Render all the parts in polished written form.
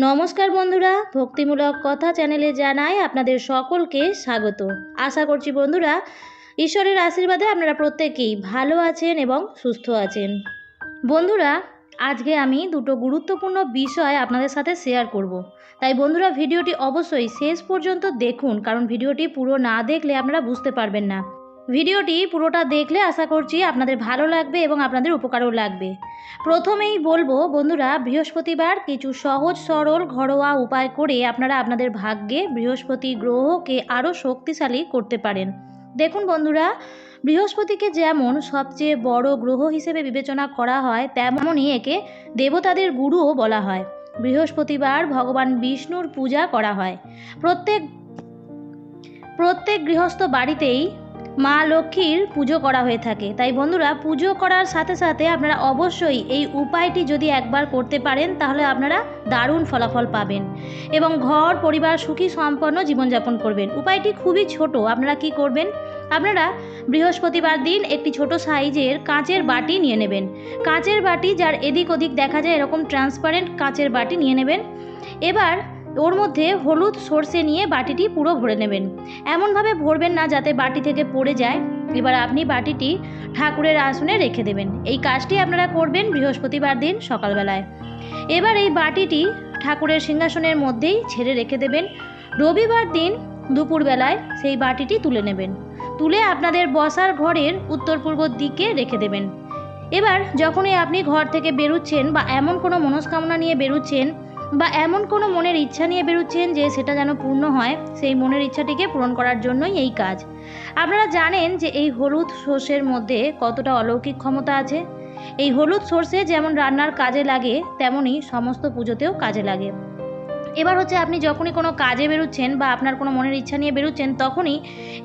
নমস্কার বন্ধুরা, ভক্তিমূলক কথা চ্যানেলে জানাই আপনাদের সকলকে স্বাগত। আশা করছি বন্ধুরা ঈশ্বরের আশীর্বাদে আপনারা প্রত্যেকেই ভালো আছেন এবং সুস্থ আছেন। বন্ধুরা, আজকে আমি দুটো গুরুত্বপূর্ণ বিষয় আপনাদের সাথে শেয়ার করব। তাই বন্ধুরা ভিডিওটি অবশ্যই শেষ পর্যন্ত দেখুন, কারণ ভিডিওটি পুরো না দেখলে আপনারা বুঝতে পারবেন না। ভিডিওটি পুরোটা দেখলে আশা করছি আপনাদের ভালো লাগবে এবং আপনাদের উপকারও লাগবে। প্রথমেই বলবো বন্ধুরা, বৃহস্পতিবার কিছু সহজ সরল ঘরোয়া উপায় করে আপনারা আপনাদের ভাগ্যে বৃহস্পতি গ্রহকে আরও শক্তিশালী করতে পারেন। দেখুন বন্ধুরা, বৃহস্পতিকে যেমন সবচেয়ে বড় গ্রহ হিসেবে বিবেচনা করা হয়, তেমনই একে দেবতাদের গুরুও বলা হয়। বৃহস্পতিবার ভগবান বিষ্ণুর পূজা করা হয়। প্রত্যেক গৃহস্থ বাড়িতেই মা লক্ষ্মীর পুজো করা হয়ে থাকে। তাই বন্ধুরা, পুজো করার সাথে সাথে আপনারা অবশ্যই এই উপায়টি যদি একবার করতে পারেন তাহলে আপনারা দারুণ ফলাফল পাবেন এবং ঘর পরিবার সুখী সম্পন্ন জীবনযাপন করবেন। উপায়টি খুবই ছোট। আপনারা কি করবেন? আপনারা বৃহস্পতিবার দিন একটি ছোট সাইজের কাঁচের বাটি নিয়ে নেবেন। কাঁচের বাটি যার এদিক ওদিক দেখা যায় এরকম ট্রান্সপারেন্ট কাঁচের বাটি নিয়ে নেবেন। এবার ওর মধ্যে হলুদ সর্ষে নিয়ে বাটিটি পুরো ভরে নেবেন। এমনভাবে ভরবেন না যাতে বাটি থেকে পড়ে যায়। এবার আপনি বাটিটি ঠাকুরের আসনে রেখে দেবেন। এই কাজটি আপনারা করবেন বৃহস্পতিবার দিন সকালবেলায়। এবার এই বাটিটি ঠাকুরের সিংহাসনের মধ্যেই ছেড়ে রেখে দেবেন। রবিবার দিন দুপুরবেলায় সেই বাটিটি তুলে নেবেন। তুলে আপনাদের বসার ঘরের উত্তর পূর্ব দিকে রেখে দেবেন। এবার যখনই আপনি ঘর থেকে বেরোচ্ছেন বা এমন কোনো মনস্কামনা নিয়ে বেরোচ্ছেন বা এমন কোনো মনের ইচ্ছা নিয়ে বেরোচ্ছেন যে সেটা যেন পূর্ণ হয়, সেই মনের ইচ্ছাটিকে পূরণ করার জন্যই এই কাজ। আপনারা জানেন যে এই হলুদ সর্ষের মধ্যে কতটা অলৌকিক ক্ষমতা আছে। এই হলুদ সর্ষে যেমন রান্নার কাজে লাগে, তেমনই সমস্ত পুজোতেও কাজে লাগে। এবার হচ্ছে আপনি যখনই কোনো কাজে বেরোচ্ছেন বা আপনার কোনো মনের ইচ্ছা নিয়ে বেরোচ্ছেন, তখনই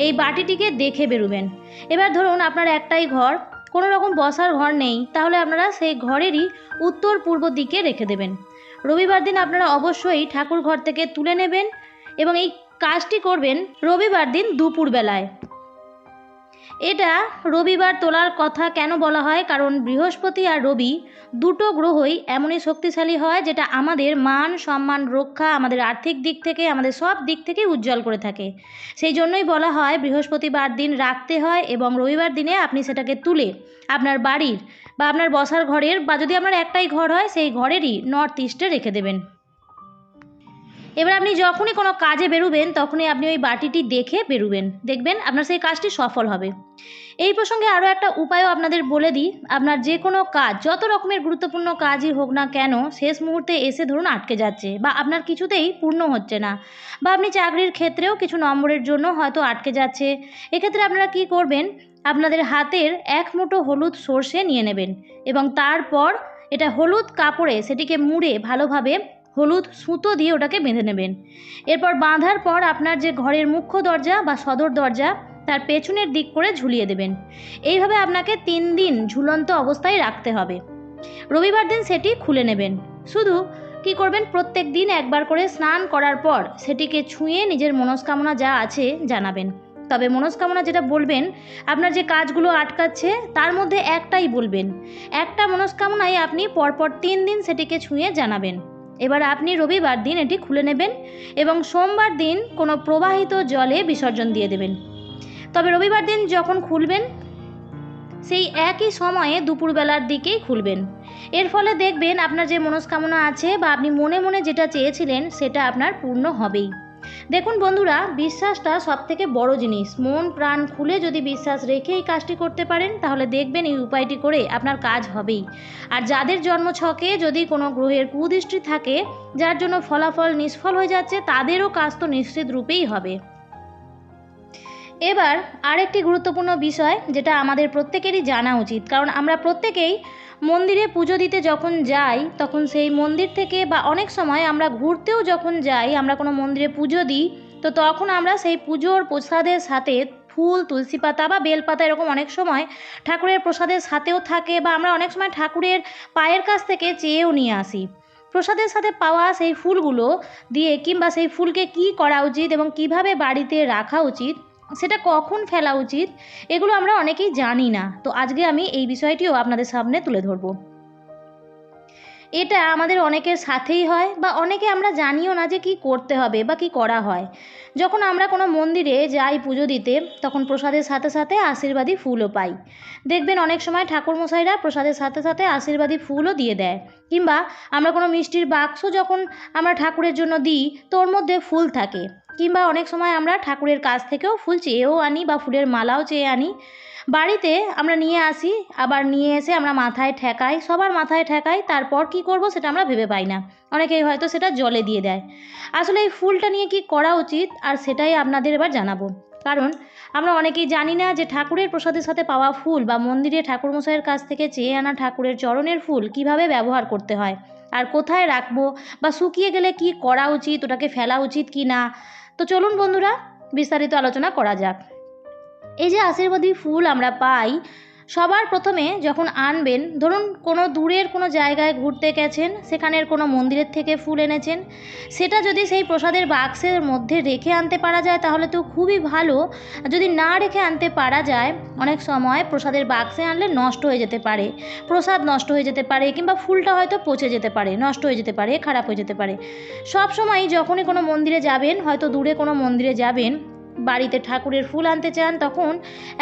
এই বাটিটিকে দেখে বেরোবেন। এবার ধরুন আপনার একটাই ঘর, কোনো রকম বসার ঘর নেই, তাহলে আপনারা সেই ঘরেরই উত্তর পূর্ব দিকে রেখে দেবেন। রবিবার দিন আপনারা অবশ্যই ঠাকুর ঘর থেকে তুলে নেবেন এবং এই কাজটি করবেন রবিবার দিন দুপুরবেলায়। এটা রবিবার তোলার কথা কেন বলা হয়? কারণ বৃহস্পতি আর রবি দুটো গ্রহই এমনই শক্তিশালী হয় যেটা আমাদের মান সম্মান রক্ষা, আমাদের আর্থিক দিক থেকে, আমাদের সব দিক থেকে উজ্জ্বল করে থাকে। সেই জন্যই বলা হয় বৃহস্পতিবার দিন রাখতে হয় এবং রবিবার দিনে আপনি সেটাকে তুলে আপনার বাড়ির বা আপনার বসার ঘরের বা যদি আপনার একটাই ঘর হয় সেই ঘরেরই নর্থ ইস্টে রেখে দেবেন। এবার আপনি যখনই কোনো কাজে বেরোবেন তখনই আপনি ওই বাটিটি দেখে বেরোবেন, দেখবেন আপনার সেই কাজটি সফল হবে। এই প্রসঙ্গে আরও একটা উপায়ও আপনাদের বলে দিই। আপনার যে কোনো কাজ, যত রকমের গুরুত্বপূর্ণ কাজই হোক না কেন, শেষ মুহূর্তে এসে ধরুন আটকে যাচ্ছে বা আপনার কিছুতেই পূর্ণ হচ্ছে না, বা আপনি চাকরির ক্ষেত্রেও কিছু নম্বরের জন্য হয়তো আটকে যাচ্ছে, এক্ষেত্রে আপনারা কি করবেন? আপনাদের হাতের এক মুঠো হলুদ সর্ষে নিয়ে নেবেন এবং তারপর এটা হলুদ কাপড়ে সেটিকে মুড়ে ভালোভাবে হলুদ সুতো দিয়ে ওটাকে বেঁধে নেবেন। এরপর বাঁধার পর আপনার যে ঘরের মুখ্য দরজা বা সদর দরজা, তার পেছনের দিক করে ঝুলিয়ে দেবেন। এইভাবে আপনাকে 3 দিন ঝুলন্ত অবস্থায় রাখতে হবে। রবিবার দিন সেটি খুলে নেবেন। শুধু কি করবেন? প্রত্যেক দিন একবার করে স্নান করার পর সেটিকে ছুঁয়ে নিজের মনস্কামনা যা আছে জানাবেন। তবে মনস্কামনা যেটা বলবেন, আপনার যে কাজগুলো আটকাচ্ছে তার মধ্যে একটাই বলবেন। একটা মনস্কামনাই আপনি পরপর 3 দিন সেটিকে ছুঁয়ে জানাবেন। এবার আপনি রবিবার দিন এটি খুলে নেবেন এবং সোমবার দিন কোনো প্রবাহিত জলে বিসর্জন দিয়ে দেবেন। তবে রবিবার দিন যখন খুলবেন সেই একই সময়ে দুপুরবেলার দিকেই খুলবেন। এর ফলে দেখবেন আপনার যে মনস্কামনা আছে বা আপনি মনে মনে যেটা চেয়েছিলেন সেটা আপনার পূর্ণ হবেই। দেখুন বন্ধুরা, বিশ্বাসটা সবথেকে বড় জিনিস। মন প্রাণ খুলে যদি বিশ্বাস রেখে এই কাজটি করতে পারেন তাহলে দেখবেন এই উপায়টি করে আপনার কাজ হবেই। আর যাদের জন্মছকে যদি কোনো গ্রহের কুদৃষ্টি থাকে যার জন্য ফলাফল নিষ্ফল হয়ে যাচ্ছে, তাদেরও কাজ তো নিশ্চিত রূপেই হবে। এবার আরেকটি গুরুত্বপূর্ণ বিষয় যেটা আমাদের প্রত্যেকেরই জানা উচিত, কারণ আমরা প্রত্যেকেই মন্দিরে পুজো দিতে যখন যাই তখন সেই মন্দির থেকে বা অনেক সময় আমরা ঘুরতেও যখন যাই, আমরা কোনো মন্দিরে পুজো দিই, তো তখন আমরা সেই পুজোর প্রসাদের সাথে ফুল, তুলসী পাতা বা বেলপাতা এরকম অনেক সময় ঠাকুরের প্রসাদের সাথেও থাকে, বা আমরা অনেক সময় ঠাকুরের পায়ের কাছ থেকে চেয়েও নিয়ে আসি। প্রসাদের সাথে পাওয়া সেই ফুলগুলো দিয়ে কিংবা সেই ফুলকে কি করা উচিত এবং কিভাবে বাড়িতে রাখা উচিত, সেটা কখন ফেলা উচিত, এগুলো আমরা অনেকেই জানি না। তো আজকে আমি এই বিষয়টিও আপনাদের সামনে তুলে ধরব। এটা আমাদের অনেকের সাথেই হয় বা অনেকে আমরা জানিও না যে কী করতে হবে বা কী করা হয়। যখন আমরা কোনো মন্দিরে যাই পুজো দিতে, তখন প্রসাদের সাথে সাথে আশীর্বাদী ফুলও পাই। দেখবেন অনেক সময় ঠাকুরমশাইরা প্রসাদের সাথে সাথে আশীর্বাদী ফুলও দিয়ে দেয়। কিংবা আমরা কোনো মিষ্টির বাক্স যখন আমরা ঠাকুরের জন্য দিই, তো ওর মধ্যে ফুল থাকে। কিংবা অনেক সময় আমরা ঠাকুরের কাছ থেকেও ফুল চেয়েও আনি বা ফুলের মালাও চেয়ে আনি। বাড়িতে আমরা নিয়ে আসি, আবার নিয়ে এসে আমরা মাথায় ঠেকাই, সবার মাথায় ঠেকাই। তারপর কি করব সেটা আমরা ভেবে পাই না। অনেকেই হয়তো সেটা জলে দিয়ে দেয়। আসলে এই ফুলটা নিয়ে কি করা উচিত, আর সেটাই আপনাদের এবার জানাবো। কারণ আমরা অনেকেই জানি না যে ঠাকুরের প্রসাদের সাথে পাওয়া ফুল বা মন্দিরে ঠাকুরমশাইয়ের কাছ থেকে চেয়ে আনা ঠাকুরের চরণের ফুল কিভাবে ব্যবহার করতে হয়, আর কোথায় রাখবো, বা শুকিয়ে গেলে কি করা উচিত, ওটাকে ফেলা উচিত কি না। তো চলুন বন্ধুরা, বিস্তারিত আলোচনা করা যাক। এই যে আশীর্বাদী ফুল আমরা পাই, সবার প্রথমে যখন আনবেন, ধরুন কোনো দূরের কোনো জায়গায় ঘুরতে গেছেন, সেখানের কোনো মন্দিরের থেকে ফুল এনেছেন, সেটা যদি সেই প্রসাদের বাক্সের মধ্যে রেখে আনতে পারা যায় তাহলে তো খুবই ভালো। যদি না রেখে আনতে পারা যায়, অনেক সময় প্রসাদের বাক্সে আনলে নষ্ট হয়ে যেতে পারে, প্রসাদ নষ্ট হয়ে যেতে পারে, কিংবা ফুলটা হয়তো পচে যেতে পারে, নষ্ট হয়ে যেতে পারে, খারাপ হয়ে যেতে পারে। সব সময় যখনই কোনো মন্দিরে যাবেন, হয়তো দূরে কোনো মন্দিরে যাবেন, বাড়িতে ঠাকুরের ফুল আনতে চান, তখন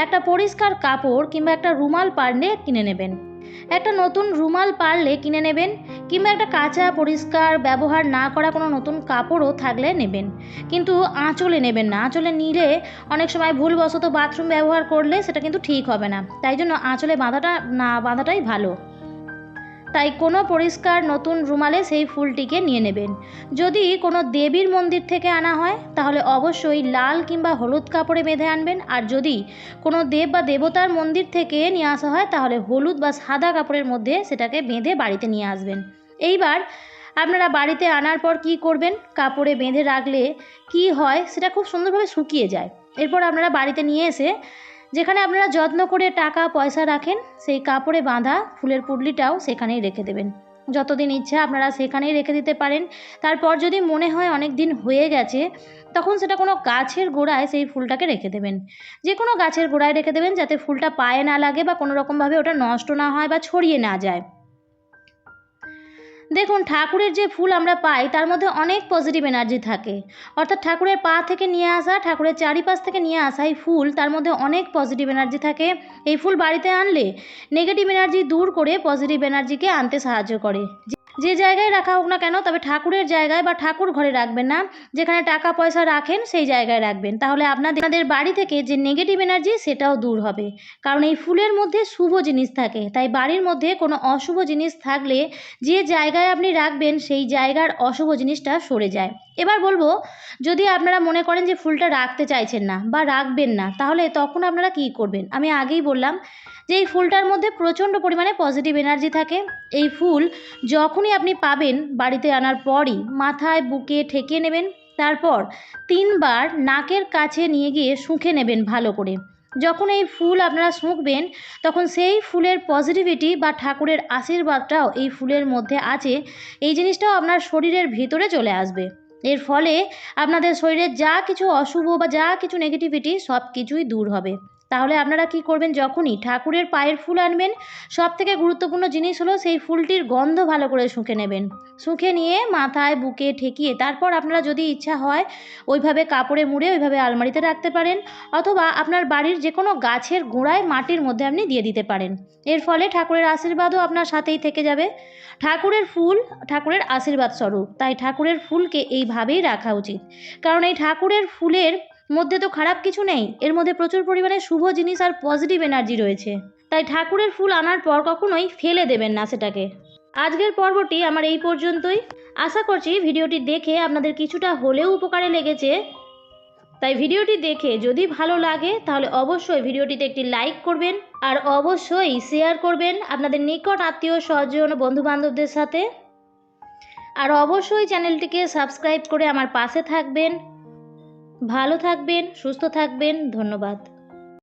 একটা পরিষ্কার কাপড় কিংবা একটা রুমাল পারলে কিনে নেবেন। একটা নতুন রুমাল পারলে কিনে নেবেন, কিংবা একটা কাঁচা পরিষ্কার ব্যবহার না করা কোনো নতুন কাপড়ও থাকলে নেবেন। কিন্তু আঁচলে নেবেন না। আঁচলে নিলে অনেক সময় ভুলবশত বাথরুম ব্যবহার করলে সেটা কিন্তু ঠিক হবে না। তাই জন্য আঁচলে বাঁধাটাই ভালো। তাই কোনো পরিষ্কার নতুন রুমালে সেই ফুলটিকে নিয়ে নেবেন। যদি কোনো দেবীর মন্দির থেকে আনা হয় তাহলে অবশ্যই লাল কিংবা হলুদ কাপড়ে বেঁধে আনবেন, আর যদি কোনো দেব বা দেবতার মন্দির থেকে নিয়ে আসা হয় তাহলে হলুদ বা সাদা কাপড়ের মধ্যে সেটাকে বেঁধে বাড়িতে নিয়ে আসবেন। এইবার আপনারা বাড়িতে আনার পর কি করবেন, কাপড়ে বেঁধে রাখলে কি হয়, সেটা খুব সুন্দরভাবে শুকিয়ে যায়। এরপর আপনারা বাড়িতে নিয়ে এসে যেখানে আপনারা যত্ন করে টাকা পয়সা রাখেন, সেই কাপড়ে বাঁধা ফুলের পুঁটলিটাও সেখানেই রেখে দেবেন। যতদিন ইচ্ছা আপনারা সেখানেই রেখে দিতে পারেন। তারপর যদি মনে হয় অনেক দিন হয়ে গেছে, তখন সেটা কোনো গাছের গোড়ায় সেই ফুলটাকে রেখে দেবেন। যে কোনো গাছের গোড়ায় রেখে দেবেন, যাতে ফুলটা পায়ে না লাগে বা কোনো রকমভাবে ওটা নষ্ট না হয় বা ছড়িয়ে না যায়। দেখুন, ঠাকুরের যে ফুল আমরা পাই তার মধ্যে অনেক পজিটিভ এনার্জি থাকে। অর্থাৎ ঠাকুরের পা থেকে নিয়ে আসা, ঠাকুরের চারিপাশ থেকে নিয়ে আসা এই ফুল, তার মধ্যে অনেক পজিটিভ এনার্জি থাকে। এই ফুল বাড়িতে আনলে নেগেটিভ এনার্জি দূর করে পজিটিভ এনার্জিকে আনতে সাহায্য করে। যে জায়গায় রাখা হোক না কেন, তবে ঠাকুরের জায়গায় বা ঠাকুর ঘরে রাখবেন না। যেখানে টাকা পয়সা রাখেন সেই জায়গায় রাখবেন। তাহলে আপনাদের বাড়ি থেকে যে নেগেটিভ এনার্জি সেটাও দূর হবে। কারণ এই ফুলের মধ্যে শুভ জিনিস থাকে, তাই বাড়ির মধ্যে কোনো অশুভ জিনিস থাকলে যে জায়গায় আপনি রাখবেন সেই জায়গার অশুভ জিনিসটা সরে যায়। এবার বলবো, যদি আপনারা মনে করেন যে ফুলটা রাখতে চাইছেন না বা রাখবেন না, তাহলে তখন আপনারা কী করবেন। আমি আগেই বললাম যে এই ফুলটার মধ্যে প্রচণ্ড পরিমাণে পজিটিভ এনার্জি থাকে। এই ফুল যখনই আপনি পাবেন, বাড়িতে আনার পরই মাথায় বুকে ঠেকিয়ে নেবেন। তারপর 3 বার নাকের কাছে নিয়ে গিয়ে শুঁকে নেবেন ভালো করে। যখন এই ফুল আপনারা শুঁকবেন, তখন সেই ফুলের পজিটিভিটি বা ঠাকুরের আশীর্বাদটাও এই ফুলের মধ্যে আছে, এই জিনিসটাও আপনার শরীরের ভিতরে চলে আসবে। এর ফলে আপনাদের শরীরের যা কিছু অশুভ বা যা কিছু নেগেটিভিটি সব কিছুই দূর হবে। তাহলে আপনারা কি করবেন, যখনই ঠাকুরের পায়ের ফুল আনবেন, সবথেকে গুরুত্বপূর্ণ জিনিস হলো সেই ফুলটির গন্ধ ভালো করে শুঁকে নেবেন। শুঁকে নিয়ে মাথায় বুকে ঠেকিয়ে তারপর আপনারা যদি ইচ্ছা হয় ওইভাবে কাপড়ে মুড়ে ওইভাবে আলমারিতে রাখতে পারেন, অথবা আপনার বাড়ির যে কোনো গাছের গোড়ায় মাটির মধ্যে আপনি দিয়ে দিতে পারেন। এর ফলে ঠাকুরের আশীর্বাদও আপনার সাথেই থেকে যাবে। ঠাকুরের ফুল ঠাকুরের আশীর্বাদ স্বরূপ, তাই ঠাকুরের ফুলকে এইভাবেই রাখা উচিত। কারণ এই ঠাকুরের ফুলের মধ্যে তো খারাপ কিছু নেই, এর মধ্যে প্রচুর পরিমাণে শুভ জিনিস আর পজিটিভ এনার্জি রয়েছে। তাই ঠাকুরের ফুল আনার পর কখনোই ফেলে দেবেন না সেটাকে। আজকের পর্বটি আমার এই পর্যন্তই। আশা করছি ভিডিওটি দেখে আপনাদের কিছুটা হলেও উপকারে লেগেছে। তাই ভিডিওটি দেখে যদি ভালো লাগে তাহলে অবশ্যই ভিডিওটিতে একটি লাইক করবেন, আর অবশ্যই শেয়ার করবেন আপনাদের নিকট আত্মীয় স্বজন বন্ধুবান্ধবদের সাথে। আর অবশ্যই চ্যানেলটিকে সাবস্ক্রাইব করে আমার পাশে থাকবেন। ভালো থাকবেন, সুস্থ থাকবেন। ধন্যবাদ।